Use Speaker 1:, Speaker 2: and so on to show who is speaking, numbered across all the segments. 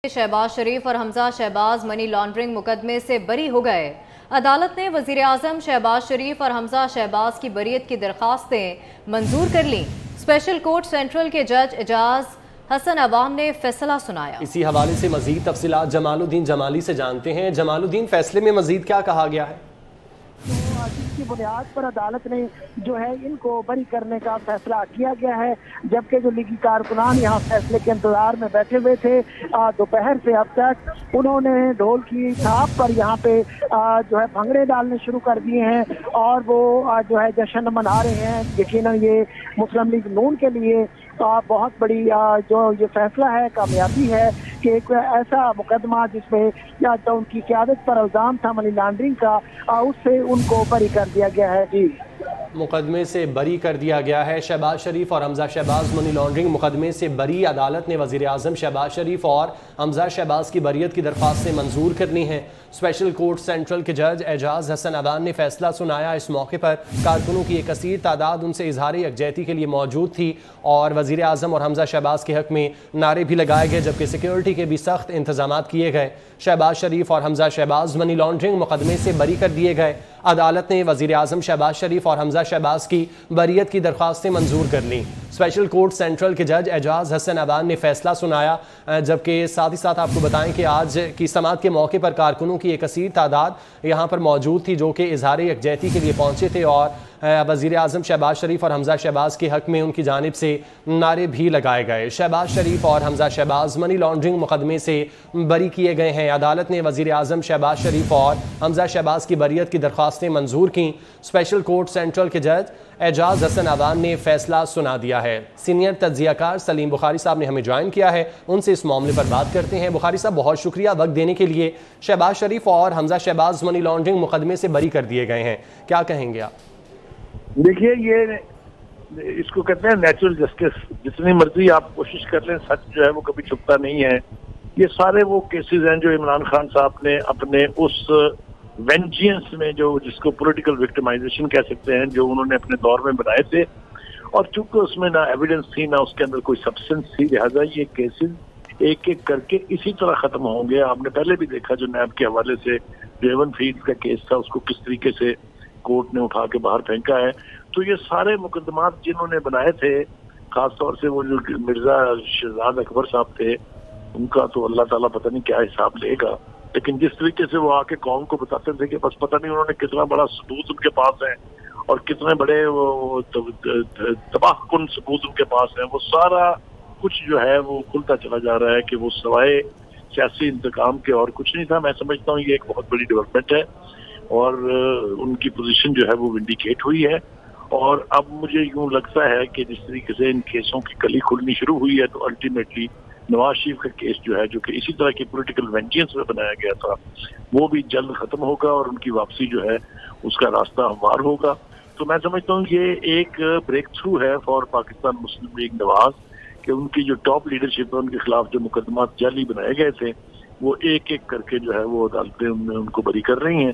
Speaker 1: शहबाज शरीफ और Hamza Shahbaz money laundering मुकदमे से बरी हो गए। अदालत ने वजीर आजम शहबाज शरीफ और हमजा शहबाज की बरीयत की दरख्वास्तें मंजूर कर लीं। स्पेशल कोर्ट सेंट्रल के जज एजाज हसन अवाम ने फैसला सुनाया।
Speaker 2: इसी हवाले से मजीद तफसीलात जमालुद्दीन जमाली से जानते हैं। जमालुद्दीन, फैसले में मजीद क्या कहा गया है?
Speaker 3: तो जिसकी बुनियाद पर अदालत ने जो है इनको बरी करने का फैसला किया गया है, जबकि जो लीगी कारकुनान यहाँ फैसले के इंतजार में बैठे हुए थे दोपहर से अब तक, उन्होंने ढोल की थाप पर यहाँ पे जो है भंगड़े डालने शुरू कर दिए हैं और वो जो है जश्न मना रहे हैं। यकीनन ये मुस्लिम लीग नून के लिए बहुत बड़ी जो ये फैसला है कामयाबी है कि एक ऐसा मुकदमा जिसमें तो उनकी क़यादत पर इल्ज़ाम था मनी लॉन्ड्रिंग का, उससे उनको बरी कर दिया गया है। जी,
Speaker 2: मुकदमे से बरी कर दिया गया है। शहबाज शरीफ और हमजा शहबाज मनी लॉन्ड्रिंग मुकदमे से बरी। अदालत ने वज़ीर आज़म शहबाज शरीफ और हमजा शहबाज की बरीयत की दरख्वास्तें मंजूर करनी हैं। स्पेशल कोर्ट सेंट्रल के जज एजाज हसन अवान ने फैसला सुनाया। इस मौके पर कारकुनों की एक कसीर तादाद उनसे इजहार यकजहती के लिए मौजूद थी और वज़ीर आज़म और हमजा शहबाज के हक़ में नारे भी लगाए गए, जबकि सिक्योरिटी के भी सख्त इंतजाम किए गए। शहबाज शरीफ और हमजा शहबाज मनी लॉन्ड्रिंग मुकदमे से बरी कर दिए गए। अदालत ने वज़ीर आज़म शहबाज शरीफ और हमजा शहबाज की बरीयत की दरख्वास्तें मंजूर कर लीं। स्पेशल कोर्ट सेंट्रल के जज एजाज हसन अवान ने फैसला सुनाया, जबकि साथ ही साथ आपको बताएं कि आज की समाअत के मौके पर कारकुनों की एक कसीर तादाद यहाँ पर मौजूद थी जो कि इजहार यकजहती के लिए पहुँचे थे और वज़ीर आज़म शहबाज शरीफ और हमजा शहबाज के हक़ में उनकी जानिब से नारे भी लगाए गए। शहबाज शरीफ और हमजा शहबाज मनी लॉन्ड्रिंग मुकदमे से बरी किए गए हैं। अदालत ने वज़ीर आज़म शहबाज शरीफ और हमजा शहबाज की बरीयत की दरख्वास्तें मंजूर की। स्पेशल कोर्ट सेंट्रल के जज एजाज हसन अवान ने फैसला सुना दिया है। सीनियर तज्ज़ियाकार सलीम बुखारी साहब ने हमें ज्वाइन किया है, उनसे इस मामले पर बात करते हैं। बुखारी साहब, बहुत शुक्रिया वक्त देने के लिए। शहबाज शरीफ और हमजा शहबाज मनी लॉन्ड्रिंग मुकदमे से बरी कर दिए गए हैं, क्या कहेंगे आप?
Speaker 4: देखिए, ये इसको कहते हैं नेचुरल जस्टिस। जितनी मर्जी आप कोशिश कर लें, सच जो है वो कभी छुपता नहीं है। ये सारे वो केसेस हैं जो इमरान खान साहब ने अपने उस वेंजियंस में, जो जिसको पॉलिटिकल विक्टिमाइजेशन कह सकते हैं, जो उन्होंने अपने दौर में बनाए थे, और चूंकि उसमें ना एविडेंस थी ना उसके अंदर कोई सब्सटेंस थी, लिहाजा ये केसेस एक एक करके इसी तरह खत्म होंगे। आपने पहले भी देखा जो नैब के हवाले से रेवन फील्ड का केस था, उसको किस तरीके से कोर्ट ने उठा के बाहर फेंका है। तो ये सारे मुकदमात जिन्होंने बनाए थे, खासतौर से वो जो मिर्जा शहजाद अकबर साहब थे, उनका तो अल्लाह ताला पता नहीं क्या हिसाब लेगा, लेकिन जिस तरीके से वो आके कौम को बताते थे कि बस पता नहीं उन्होंने कितना बड़ा सबूत उनके पास है और कितने बड़े वो तबाहकुन सबूत उनके पास है, वो सारा कुछ जो है वो खुलता चला जा रहा है कि वो सवाए सियासी इंतकाम के और कुछ नहीं था। मैं समझता हूँ ये एक बहुत बड़ी डेवलपमेंट है और उनकी पोजीशन जो है वो विंडिकेट हुई है। और अब मुझे यूं लगता है कि जिस तरीके से इन केसों की कली खुलनी शुरू हुई है, तो अल्टीमेटली नवाज शरीफ का केस जो है, जो कि इसी तरह की पॉलिटिकल वेंजियंस में बनाया गया था, वो भी जल्द खत्म होगा और उनकी वापसी जो है उसका रास्ता हमवार होगा। तो मैं समझता हूँ ये एक ब्रेक थ्रू है for Pakistan Muslim league Nawaz, कि उनकी जो टॉप लीडरशिप है उनके खिलाफ जो मुकदमात जाली बनाए गए थे, वो एक एक करके जो है वो अदालतें उनको बरी कर रही हैं।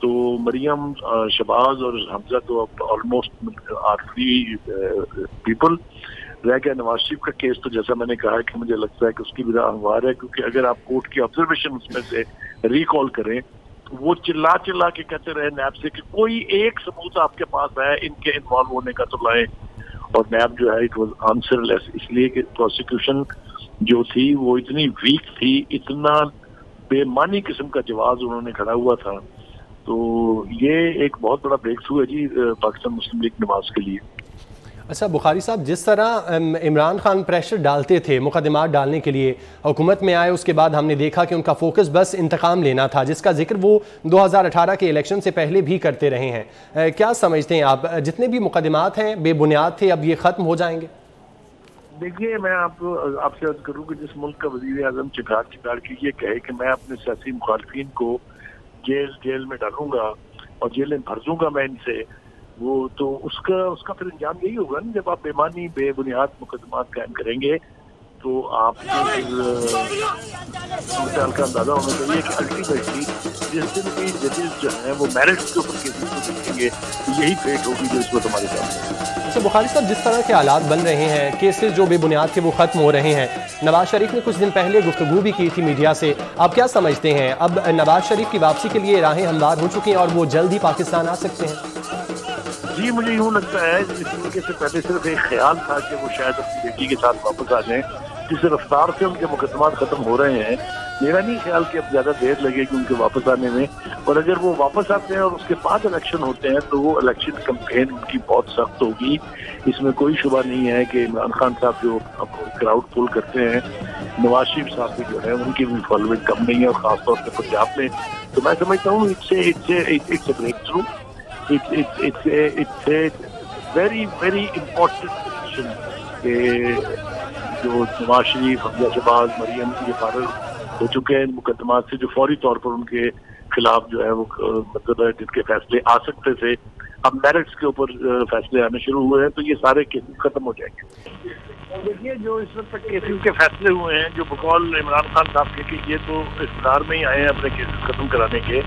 Speaker 4: तो मरियम, शहबाज और हमजा तो अब ऑलमोस्ट आर फ्री पीपल। रह गया नवाज शरीफ का केस, तो जैसा मैंने कहा कि मुझे लगता है कि उसकी भी राह हमवार है, क्योंकि अगर आप कोर्ट की ऑब्जर्वेशन उसमें से रिकॉल करें, तो वो चिल्ला चिल्ला के कहते रहे नैब से कि कोई एक सबूत आपके पास है इनके इन्वॉल्व होने का तो लाएं, और नैब जो है इट वाज आंसरलेस, इसलिए कि प्रोसिक्यूशन जो थी वो इतनी वीक थी, इतना बेमानी किस्म का जवाब उन्होंने खड़ा हुआ था। तो ये एक बहुत बड़ा ब्रेक थ्रू है जी पाकिस्तान मुस्लिम लीग नवाज के लिए।
Speaker 2: अच्छा बुखारी साहब, जिस तरह इमरान खान प्रेशर डालते थे मुकदमात डालने के लिए, हुकूमत में आए उसके बाद हमने देखा कि उनका फोकस बस इंतकाम लेना था, जिसका जिक्र वो 2018 के इलेक्शन से पहले भी करते रहे हैं। क्या समझते हैं आप, जितने भी मुकदमात हैं बेबुनियाद थे, अब ये ख़त्म हो जाएंगे?
Speaker 4: देखिए, मैं आपसे अर्ज करूँ कि जिस मुल्क का वज़ीर आज़म चिकार के ये कहे कि मैं अपने सियासी मुखालफिन को जेल में डालूंगा और जेल में भर दूंगा मैं इनसे, वो तो उसका फिर अंजाम यही होगा ना। जब आप बेमानी बेबुनियाद मुकदमात कायम करेंगे तो आप का अंदाजा होना चाहिए कि अल्टीमेटली जिस दिन भी जजेस जो है वो मेरिट्स के ऊपर केसेस को देखेंगे, यही फेट होगी जो इस वक्त हमारे सामने।
Speaker 2: اچھا بخاری صاحب، جس طرح کے حالات بن رہے ہیں، کیسز جو بے بنیاد تھے وہ ختم ہو رہے ہیں، نواز شریف نے کچھ دن پہلے گفتگو بھی کی تھی میڈیا سے، آپ کیا سمجھتے ہیں اب نواز شریف کی واپسی کے لیے راہیں ہموار ہو چکی ہیں اور وہ جلد ہی پاکستان آ سکتے ہیں؟
Speaker 4: جی مجھے یوں لگتا ہے اس ملک سے پہلے صرف ایک خیال تھا کہ وہ شاید اپنی بیٹی کے ساتھ واپس آ جائیں، جس رفتار سے ان کے مقدمات ختم ہو رہے ہیں میرا نہیں خیال کہ اب زیادہ دیر لگے گی ان کے واپس آنے میں. اور اگر وہ واپس آتے ہیں اور اس کے بعد الیکشن ہوتے ہیں تو وہ الیکشن کمپین ان کی بہت سخت ہوگی. اس میں کوئی شبہ نہیں ہے کہ عمران خان صاحب جو کراؤڈ پول کرتے ہیں، نواز شریف صاحب بھی جو ہے ان کی بھی فالوئنگ کم نہیں ہے، اور خاص طور پہ پنجاب میں. تو میں سمجھتا ہوں it's a breakthrough, it's a very very important decision کہ جو نواز شریف، حمزہ شہباز، مریم یہ فارغ ہو چکے ہیں مقدمات سے، جو فوری طور پر ان کے خلاف جو ہے وہ مطلب جن کے فیصلے آ سکتے تھے، اب میرٹس کے اوپر فیصلے آنے شروع ہوئے ہیں، تو یہ سارے کیسز ختم ہو جائیں گے. دیکھیے جو اس وقت تک کیسز کے فیصلے ہوئے ہیں، جو بقول عمران خان صاحب کے کہ یہ تو اقتدار میں ہی آئے ہیں اپنے کیسز ختم کرانے کے،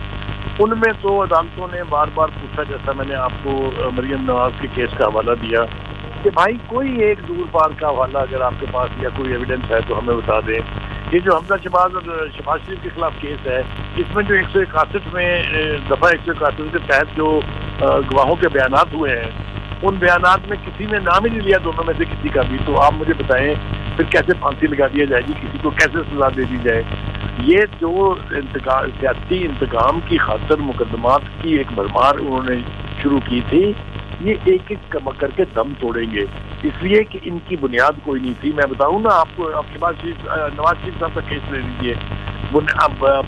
Speaker 4: ان میں تو عدالتوں نے بار بار پوچھا، جیسا میں نے آپ کو مریم نواز کے کیس کا حوالہ دیا کہ بھائی کوئی ایک دور پار کا حوالہ اگر آپ کے پاس یا کوئی ایویڈنس ہے تو ہمیں بتا دیں. یہ جو حمزہ شہباز اور شہباز شریف کے خلاف کیس ہے، اس میں جو 161 میں دفعہ 161 کے تحت جو گواہوں کے بیانات ہوئے ہیں، ان بیانات میں کسی نے نام ہی نہیں لیا دونوں میں سے کسی کا بھی. تو آپ مجھے بتائیں پھر کیسے پھانسی لگا دیا جائے گی، کسی کو کیسے سزا دے دی جائے؟ یہ جو سیاسی انتقام کی خاطر مقدمات کی ایک بھرمار انہوں نے شروع کی تھی، یہ ایک ایک کر کے دم توڑیں گے، اس لیے کہ ان کی بنیاد کوئی نہیں تھی. میں بتاؤں نا آپ کو، آپ کے پاس نواز شریف صاحب کا کیس لے لیجیے،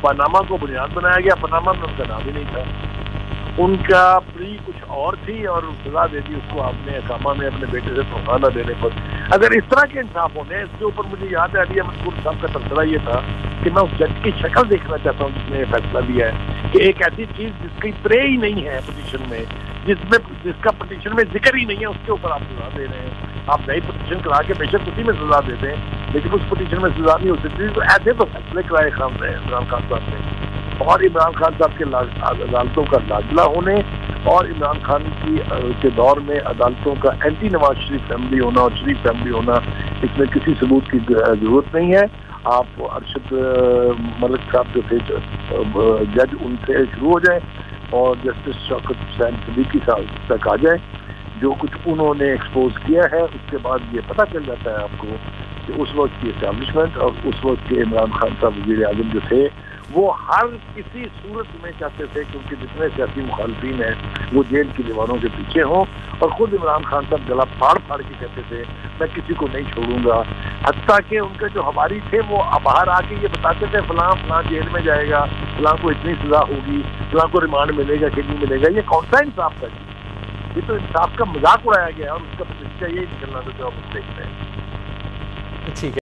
Speaker 4: پاناما کو بنیاد بنایا گیا، پاناما میں ان کا نام ہی نہیں تھا، ان کا پری کچھ اور تھی اور سزا دے دی اس کو آپ نے اقامہ میں اپنے بیٹے سے دھوکہ نہ دینے پر. اگر اس طرح کے انصاف ہونے، اس کے اوپر مجھے یاد ہے علی احمد گل صاحب کا تبصرہ یہ تھا کہ میں اس جج کی شکل دیکھنا چاہتا ہوں جس نے یہ فیصلہ لیا ہے کہ ایک ایسی چیز جس کی پرے ہی نہیں ہے پٹیشن میں، جس کا پٹیشن میں ذکر ہی نہیں ہے، اس کے اوپر آپ سزا دے رہے ہیں. آپ نئی پٹیشن کرا کے بے شک اسی میں سزا دے دیں، لیکن اس پٹیشن میں سزا نہیں ہو سکتی. تو ایسے تو فیصلے کرائے عمران خان صاحب نے، اور عمران خان صاحب کے عدالتوں کا لاجلہ ہونے اور عمران خان کے دور میں عدالتوں کا اینٹی نواز شریف فیملی ہونا اور شریف فیملی ہونا، اس میں کسی ثبوت کی ضرورت نہیں ہے. آپ ارشد ملک صاحب جو تھے جج، ان سے شروع ہو جائیں اور جسٹس شوکت حسین صدیقی صاحب تک آ جائیں. جو کچھ انہوں نے ایکسپوز کیا ہے اس کے بعد یہ پتہ چل جاتا ہے آپ کو کہ اس وقت کی اسٹیبلشمنٹ اور اس وقت کے عمران خان صاحب وزیر اعظم جو تھے، وہ ہر کسی صورت میں چاہتے تھے کہ ان کے جتنے سیاسی مخالفین ہیں وہ جیل کی دیواروں کے پیچھے ہوں. اور خود عمران خان صاحب گلا پھاڑ پھاڑ کے کہتے تھے میں کسی کو نہیں چھوڑوں گا. حتیٰ کہ ان کے جو حوالی تھے وہ باہر آ کے یہ بتاتے تھے فلاں فلاں جیل میں جائے گا، فلاں کو اتنی سزا ہوگی، فلاں کو ریمانڈ ملے گا کہ نہیں ملے گا. یہ کون سا انصاف تھا؟ یہ تو انصاف کا مذاق اڑایا گیا اور اس کا نتیجہ یہی نکلنا تھا جو آپ دیکھتے ہیں.
Speaker 2: ٹھیک ہے.